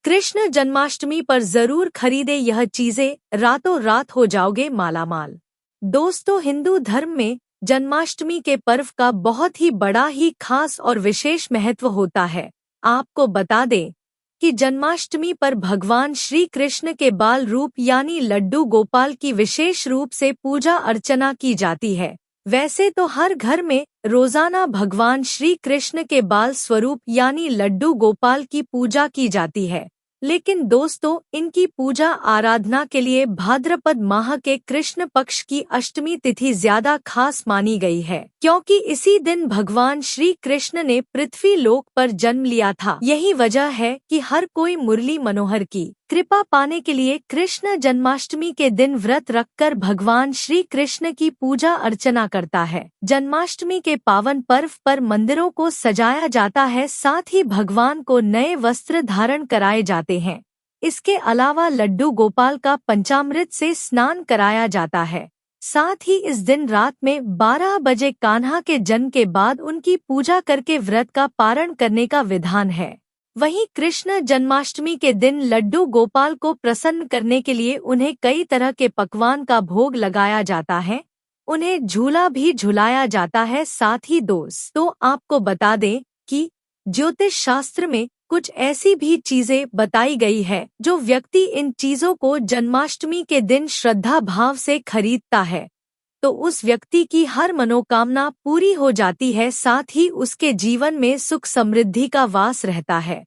कृष्ण जन्माष्टमी पर जरूर खरीदे यह चीजें, रातों रात हो जाओगे मालामाल। दोस्तों, हिंदू धर्म में जन्माष्टमी के पर्व का बहुत ही बड़ा ही खास और विशेष महत्व होता है। आपको बता दें कि जन्माष्टमी पर भगवान श्री कृष्ण के बाल रूप यानी लड्डू गोपाल की विशेष रूप से पूजा अर्चना की जाती है। वैसे तो हर घर में रोजाना भगवान श्री कृष्ण के बाल स्वरूप यानी लड्डू गोपाल की पूजा की जाती है, लेकिन दोस्तों इनकी पूजा आराधना के लिए भाद्रपद माह के कृष्ण पक्ष की अष्टमी तिथि ज्यादा खास मानी गई है, क्योंकि इसी दिन भगवान श्री कृष्ण ने पृथ्वी लोक पर जन्म लिया था। यही वजह है कि हर कोई मुरली मनोहर की कृपा पाने के लिए कृष्ण जन्माष्टमी के दिन व्रत रखकर भगवान श्री कृष्ण की पूजा अर्चना करता है। जन्माष्टमी के पावन पर्व पर मंदिरों को सजाया जाता है, साथ ही भगवान को नए वस्त्र धारण कराए जाते हैं। इसके अलावा लड्डू गोपाल का पंचामृत से स्नान कराया जाता है। साथ ही इस दिन रात में 12 बजे कान्हा के जन्म के बाद उनकी पूजा करके व्रत का पारण करने का विधान है। वहीं कृष्ण जन्माष्टमी के दिन लड्डू गोपाल को प्रसन्न करने के लिए उन्हें कई तरह के पकवान का भोग लगाया जाता है, उन्हें झूला भी झुलाया जाता है। साथ ही दोस्तों आपको बता दें कि ज्योतिष शास्त्र में कुछ ऐसी भी चीजें बताई गई है जो व्यक्ति इन चीजों को जन्माष्टमी के दिन श्रद्धा भाव से खरीदता है तो उस व्यक्ति की हर मनोकामना पूरी हो जाती है, साथ ही उसके जीवन में सुख समृद्धि का वास रहता है।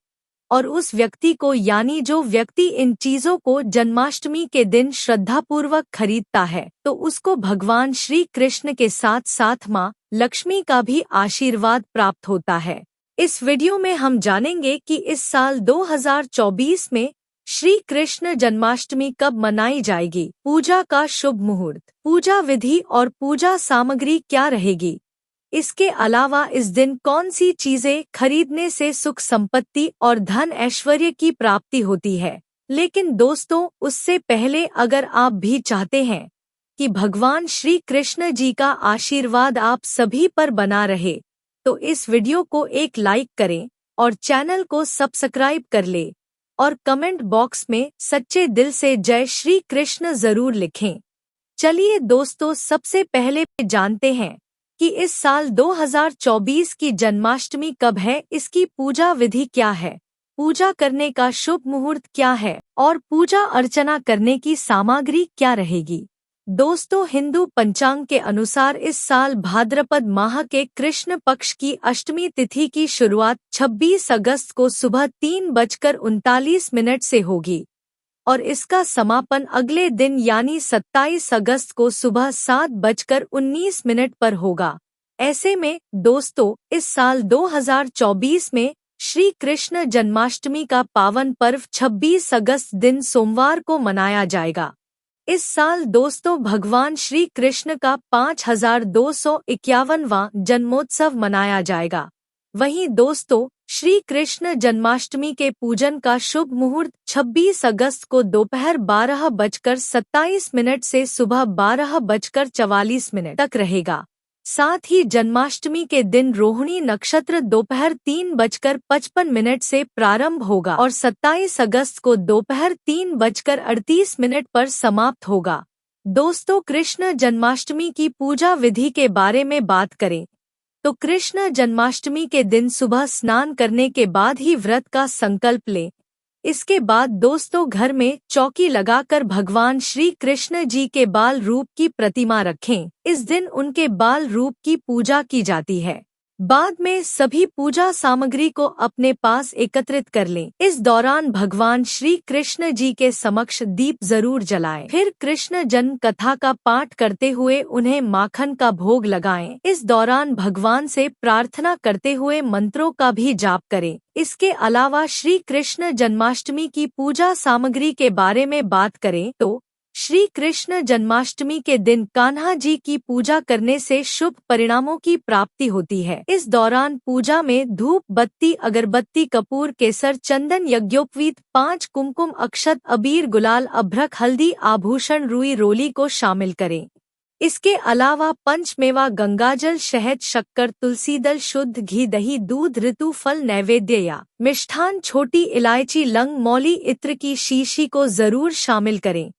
और उस व्यक्ति को यानी जो व्यक्ति इन चीजों को जन्माष्टमी के दिन श्रद्धापूर्वक खरीदता है तो उसको भगवान श्री कृष्ण के साथ साथ माँ लक्ष्मी का भी आशीर्वाद प्राप्त होता है। इस वीडियो में हम जानेंगे कि इस साल 2024 में श्री कृष्ण जन्माष्टमी कब मनाई जाएगी, पूजा का शुभ मुहूर्त, पूजा विधि और पूजा सामग्री क्या रहेगी। इसके अलावा इस दिन कौन सी चीजें खरीदने से सुख संपत्ति और धन ऐश्वर्य की प्राप्ति होती है। लेकिन दोस्तों उससे पहले अगर आप भी चाहते हैं कि भगवान श्री कृष्ण जी का आशीर्वाद आप सभी पर बना रहे तो इस वीडियो को एक लाइक करें और चैनल को सब्सक्राइब कर ले और कमेंट बॉक्स में सच्चे दिल से जय श्री कृष्ण जरूर लिखें। चलिए दोस्तों सबसे पहले जानते हैं कि इस साल 2024 की जन्माष्टमी कब है, इसकी पूजा विधि क्या है, पूजा करने का शुभ मुहूर्त क्या है और पूजा अर्चना करने की सामग्री क्या रहेगी। दोस्तों हिंदू पंचांग के अनुसार इस साल भाद्रपद माह के कृष्ण पक्ष की अष्टमी तिथि की शुरुआत 26 अगस्त को सुबह 3:39 से होगी और इसका समापन अगले दिन यानी 27 अगस्त को सुबह 7:19 पर होगा। ऐसे में दोस्तों इस साल 2024 में श्री कृष्ण जन्माष्टमी का पावन पर्व 26 अगस्त दिन सोमवार को मनाया जाएगा। इस साल दोस्तों भगवान श्री कृष्ण का 5251वां जन्मोत्सव मनाया जाएगा। वहीं दोस्तों श्री कृष्ण जन्माष्टमी के पूजन का शुभ मुहूर्त 26 अगस्त को दोपहर 12:27 से सुबह 12:44 तक रहेगा। साथ ही जन्माष्टमी के दिन रोहिणी नक्षत्र दोपहर 3:55 से प्रारंभ होगा और 27 अगस्त को दोपहर 3:38 पर समाप्त होगा। दोस्तों कृष्ण जन्माष्टमी की पूजा विधि के बारे में बात करें तो कृष्ण जन्माष्टमी के दिन सुबह स्नान करने के बाद ही व्रत का संकल्प लें। इसके बाद दोस्तों घर में चौकी लगाकर भगवान श्री कृष्ण जी के बाल रूप की प्रतिमा रखें। इस दिन उनके बाल रूप की पूजा की जाती है। बाद में सभी पूजा सामग्री को अपने पास एकत्रित कर लें। इस दौरान भगवान श्री कृष्ण जी के समक्ष दीप जरूर जलाएं। फिर कृष्ण जन्म कथा का पाठ करते हुए उन्हें माखन का भोग लगाएं। इस दौरान भगवान से प्रार्थना करते हुए मंत्रों का भी जाप करें। इसके अलावा श्री कृष्ण जन्माष्टमी की पूजा सामग्री के बारे में बात करें तो श्री कृष्ण जन्माष्टमी के दिन कान्हा जी की पूजा करने से शुभ परिणामों की प्राप्ति होती है। इस दौरान पूजा में धूप बत्ती अगरबत्ती कपूर केसर चंदन यज्ञोपवीत 5 कुमकुम अक्षत अबीर गुलाल अभ्रक हल्दी आभूषण रुई रोली को शामिल करें। इसके अलावा पंचमेवा गंगाजल, शहद, शक्कर, तुलसी दल, शुद्ध घी, दही, दूध, ऋतु फल, नैवेद्य या मिष्ठान, छोटी इलायची, लंग, मौली, इत्र की शीशी को जरूर शामिल करें।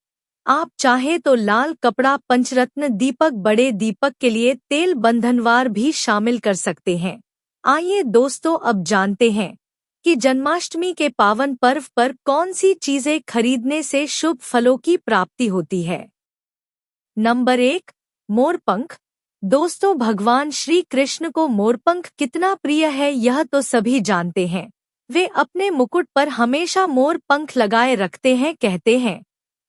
आप चाहे तो लाल कपड़ा, पंचरत्न दीपक, बड़े दीपक के लिए तेल बंधनवार भी शामिल कर सकते हैं। आइए दोस्तों, अब जानते हैं कि जन्माष्टमी के पावन पर्व पर कौन सी चीजें खरीदने से शुभ फलों की प्राप्ति होती है। नंबर 1, मोरपंख। दोस्तों, भगवान श्री कृष्ण को मोरपंख कितना प्रिय है यह तो सभी जानते हैं। वे अपने मुकुट पर हमेशा मोर पंख लगाए रखते हैं। कहते हैं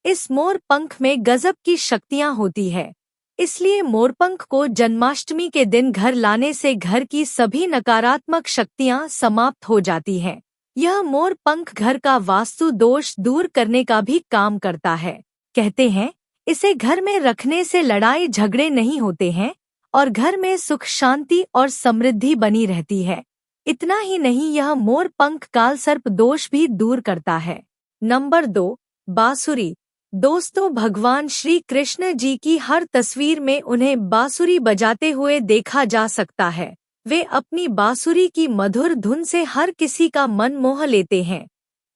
इस मोर पंख में गजब की शक्तियां होती है, इसलिए मोरपंख को जन्माष्टमी के दिन घर लाने से घर की सभी नकारात्मक शक्तियां समाप्त हो जाती हैं। यह मोर पंख घर का वास्तु दोष दूर करने का भी काम करता है। कहते हैं इसे घर में रखने से लड़ाई झगड़े नहीं होते हैं और घर में सुख, शांति और समृद्धि बनी रहती है। इतना ही नहीं, यह मोर पंख काल सर्प दोष भी दूर करता है। नंबर 2, बांसुरी। दोस्तों, भगवान श्री कृष्ण जी की हर तस्वीर में उन्हें बांसुरी बजाते हुए देखा जा सकता है। वे अपनी बांसुरी की मधुर धुन से हर किसी का मन मोह लेते हैं।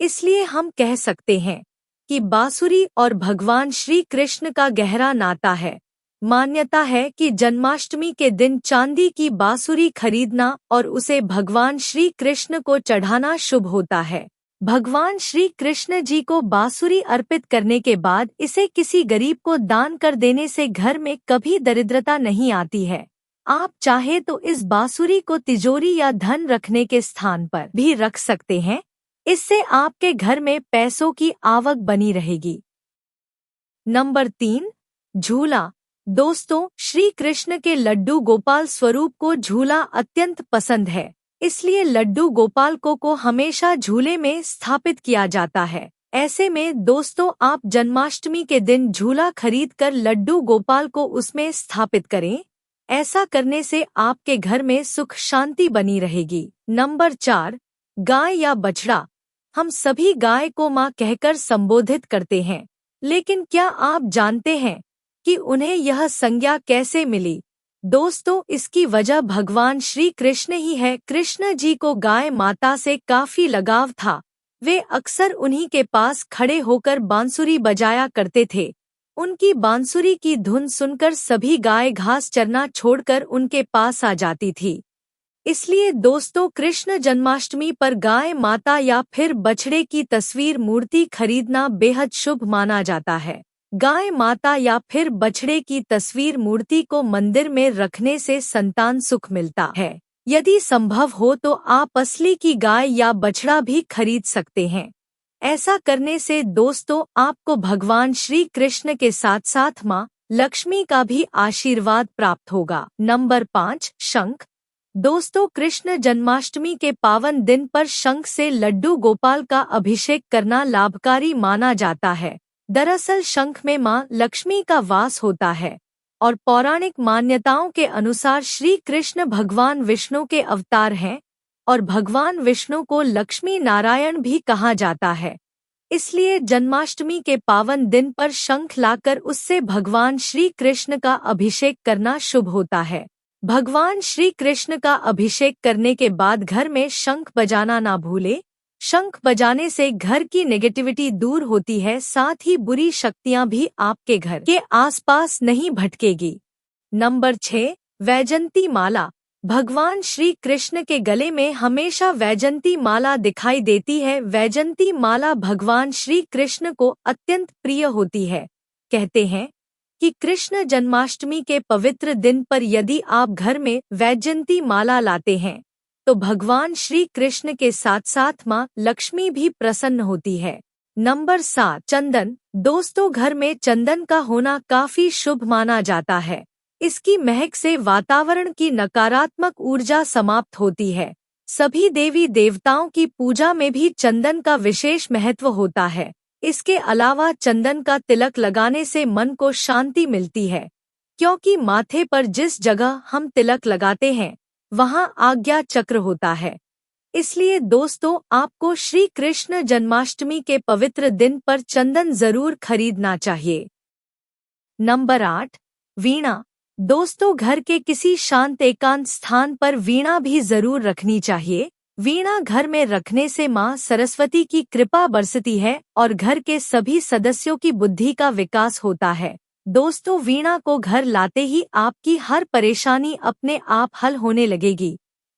इसलिए हम कह सकते हैं कि बांसुरी और भगवान श्री कृष्ण का गहरा नाता है। मान्यता है कि जन्माष्टमी के दिन चांदी की बांसुरी खरीदना और उसे भगवान श्री कृष्ण को चढ़ाना शुभ होता है। भगवान श्री कृष्ण जी को बांसुरी अर्पित करने के बाद इसे किसी गरीब को दान कर देने से घर में कभी दरिद्रता नहीं आती है। आप चाहे तो इस बांसुरी को तिजोरी या धन रखने के स्थान पर भी रख सकते हैं। इससे आपके घर में पैसों की आवक बनी रहेगी। नंबर 3, झूला। दोस्तों, श्री कृष्ण के लड्डू गोपाल स्वरूप को झूला अत्यंत पसंद है, इसलिए लड्डू गोपाल को हमेशा झूले में स्थापित किया जाता है। ऐसे में दोस्तों, आप जन्माष्टमी के दिन झूला खरीदकर लड्डू गोपाल को उसमें स्थापित करें। ऐसा करने से आपके घर में सुख शांति बनी रहेगी। नंबर 4, गाय या बछड़ा। हम सभी गाय को माँ कहकर संबोधित करते हैं, लेकिन क्या आप जानते हैं कि उन्हें यह संज्ञा कैसे मिली? दोस्तों, इसकी वजह भगवान श्री कृष्ण ही है। कृष्ण जी को गाय माता से काफी लगाव था। वे अक्सर उन्हीं के पास खड़े होकर बांसुरी बजाया करते थे। उनकी बांसुरी की धुन सुनकर सभी गाय घास चरना छोड़कर उनके पास आ जाती थी। इसलिए दोस्तों, कृष्ण जन्माष्टमी पर गाय माता या फिर बछड़े की तस्वीर मूर्ति खरीदना बेहद शुभ माना जाता है। गाय माता या फिर बछड़े की तस्वीर मूर्ति को मंदिर में रखने से संतान सुख मिलता है। यदि संभव हो तो आप असली की गाय या बछड़ा भी खरीद सकते हैं। ऐसा करने से दोस्तों, आपको भगवान श्री कृष्ण के साथ साथ माँ लक्ष्मी का भी आशीर्वाद प्राप्त होगा। नंबर 5, शंख। दोस्तों, कृष्ण जन्माष्टमी के पावन दिन पर शंख से लड्डू गोपाल का अभिषेक करना लाभकारी माना जाता है। दरअसल शंख में माँ लक्ष्मी का वास होता है और पौराणिक मान्यताओं के अनुसार श्री कृष्ण भगवान विष्णु के अवतार हैं और भगवान विष्णु को लक्ष्मी नारायण भी कहा जाता है। इसलिए जन्माष्टमी के पावन दिन पर शंख लाकर उससे भगवान श्री कृष्ण का अभिषेक करना शुभ होता है। भगवान श्री कृष्ण का अभिषेक करने के बाद घर में शंख बजाना ना भूले। शंख बजाने से घर की नेगेटिविटी दूर होती है, साथ ही बुरी शक्तियां भी आपके घर के आसपास नहीं भटकेगी। नंबर 6, वैजंती माला। भगवान श्री कृष्ण के गले में हमेशा वैजंती माला दिखाई देती है। वैजंती माला भगवान श्री कृष्ण को अत्यंत प्रिय होती है। कहते हैं कि कृष्ण जन्माष्टमी के पवित्र दिन पर यदि आप घर में वैजंती माला लाते हैं तो भगवान श्री कृष्ण के साथ साथ माँ लक्ष्मी भी प्रसन्न होती है। नंबर 7, चंदन। दोस्तों, घर में चंदन का होना काफी शुभ माना जाता है। इसकी महक से वातावरण की नकारात्मक ऊर्जा समाप्त होती है। सभी देवी देवताओं की पूजा में भी चंदन का विशेष महत्व होता है। इसके अलावा चंदन का तिलक लगाने से मन को शांति मिलती है, क्योंकि माथे पर जिस जगह हम तिलक लगाते हैं वहां आज्ञा चक्र होता है। इसलिए दोस्तों, आपको श्री कृष्ण जन्माष्टमी के पवित्र दिन पर चंदन जरूर खरीदना चाहिए। नंबर 8, वीणा। दोस्तों, घर के किसी शांत एकांत स्थान पर वीणा भी जरूर रखनी चाहिए। वीणा घर में रखने से माँ सरस्वती की कृपा बरसती है और घर के सभी सदस्यों की बुद्धि का विकास होता है। दोस्तों, वीणा को घर लाते ही आपकी हर परेशानी अपने आप हल होने लगेगी।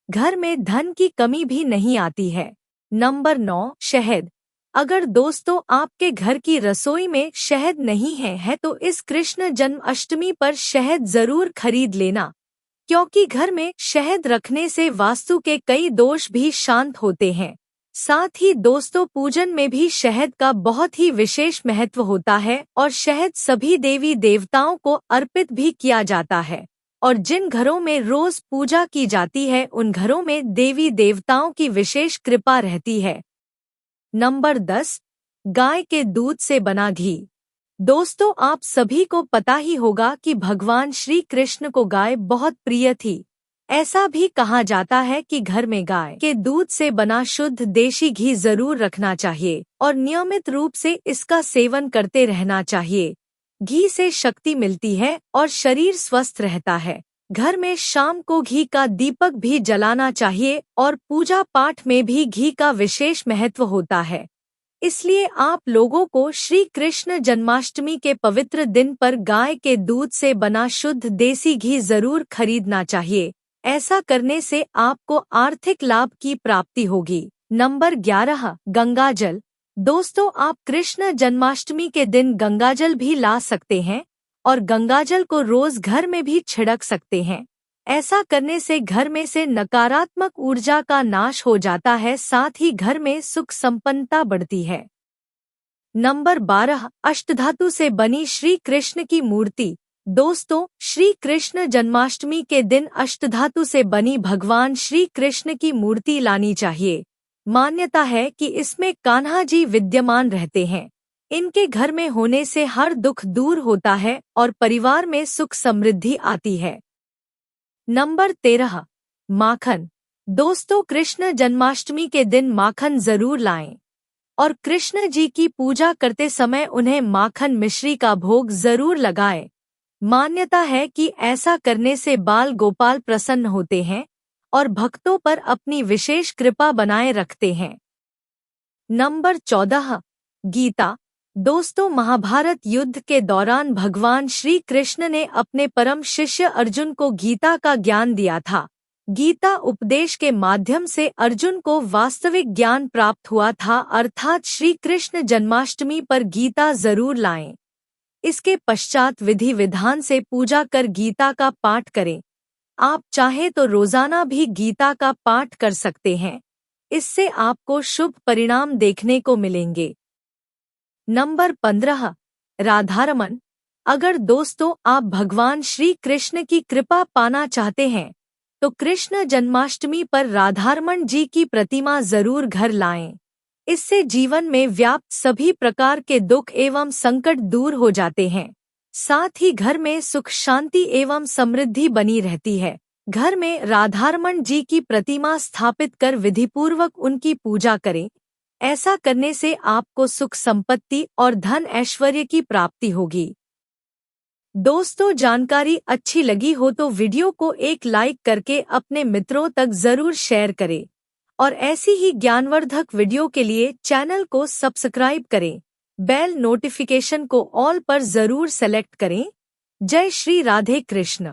घर में धन की कमी भी नहीं आती है। नंबर 9, शहद। अगर दोस्तों आपके घर की रसोई में शहद नहीं है तो इस कृष्ण जन्माष्टमी पर शहद जरूर खरीद लेना, क्योंकि घर में शहद रखने से वास्तु के कई दोष भी शांत होते हैं। साथ ही दोस्तों, पूजन में भी शहद का बहुत ही विशेष महत्व होता है और शहद सभी देवी देवताओं को अर्पित भी किया जाता है। और जिन घरों में रोज पूजा की जाती है उन घरों में देवी देवताओं की विशेष कृपा रहती है। नंबर 10, गाय के दूध से बना घी। दोस्तों, आप सभी को पता ही होगा कि भगवान श्री कृष्ण को गाय बहुत प्रिय थी। ऐसा भी कहा जाता है कि घर में गाय के दूध से बना शुद्ध देशी घी जरूर रखना चाहिए और नियमित रूप से इसका सेवन करते रहना चाहिए। घी से शक्ति मिलती है और शरीर स्वस्थ रहता है। घर में शाम को घी का दीपक भी जलाना चाहिए और पूजा पाठ में भी घी का विशेष महत्व होता है। इसलिए आप लोगों को श्री कृष्ण जन्माष्टमी के पवित्र दिन पर गाय के दूध से बना शुद्ध देसी घी जरूर खरीदना चाहिए। ऐसा करने से आपको आर्थिक लाभ की प्राप्ति होगी। नंबर 11, गंगाजल। दोस्तों, आप कृष्ण जन्माष्टमी के दिन गंगाजल भी ला सकते हैं और गंगाजल को रोज घर में भी छिड़क सकते हैं। ऐसा करने से घर में से नकारात्मक ऊर्जा का नाश हो जाता है, साथ ही घर में सुख संपन्नता बढ़ती है। नंबर 12, अष्टधातु से बनी श्री कृष्ण की मूर्ति। दोस्तों, श्री कृष्ण जन्माष्टमी के दिन अष्टधातु से बनी भगवान श्री कृष्ण की मूर्ति लानी चाहिए। मान्यता है कि इसमें कान्हा जी विद्यमान रहते हैं। इनके घर में होने से हर दुख दूर होता है और परिवार में सुख समृद्धि आती है। नंबर 13, माखन। दोस्तों, कृष्ण जन्माष्टमी के दिन माखन जरूर लाएं और कृष्ण जी की पूजा करते समय उन्हें माखन मिश्री का भोग जरूर लगाएं। मान्यता है कि ऐसा करने से बाल गोपाल प्रसन्न होते हैं और भक्तों पर अपनी विशेष कृपा बनाए रखते हैं। नंबर 14, गीता। दोस्तों, महाभारत युद्ध के दौरान भगवान श्री कृष्ण ने अपने परम शिष्य अर्जुन को गीता का ज्ञान दिया था। गीता उपदेश के माध्यम से अर्जुन को वास्तविक ज्ञान प्राप्त हुआ था, अर्थात श्री कृष्ण जन्माष्टमी पर गीता जरूर लाएं। इसके पश्चात विधि विधान से पूजा कर गीता का पाठ करें। आप चाहे तो रोजाना भी गीता का पाठ कर सकते हैं। इससे आपको शुभ परिणाम देखने को मिलेंगे। नंबर 15, राधारमण। अगर दोस्तों आप भगवान श्री कृष्ण की कृपा पाना चाहते हैं तो कृष्ण जन्माष्टमी पर राधारमण जी की प्रतिमा जरूर घर लाएं। इससे जीवन में व्याप्त सभी प्रकार के दुख एवं संकट दूर हो जाते हैं। साथ ही घर में सुख शांति एवं समृद्धि बनी रहती है। घर में राधारमण जी की प्रतिमा स्थापित कर विधिपूर्वक उनकी पूजा करें। ऐसा करने से आपको सुख संपत्ति और धन ऐश्वर्य की प्राप्ति होगी। दोस्तों, जानकारी अच्छी लगी हो तो वीडियो को एक लाइक करके अपने मित्रों तक जरूर शेयर करें और ऐसी ही ज्ञानवर्धक वीडियो के लिए चैनल को सब्सक्राइब करें। बेल नोटिफिकेशन को ऑल पर जरूर सेलेक्ट करें। जय श्री राधे कृष्ण।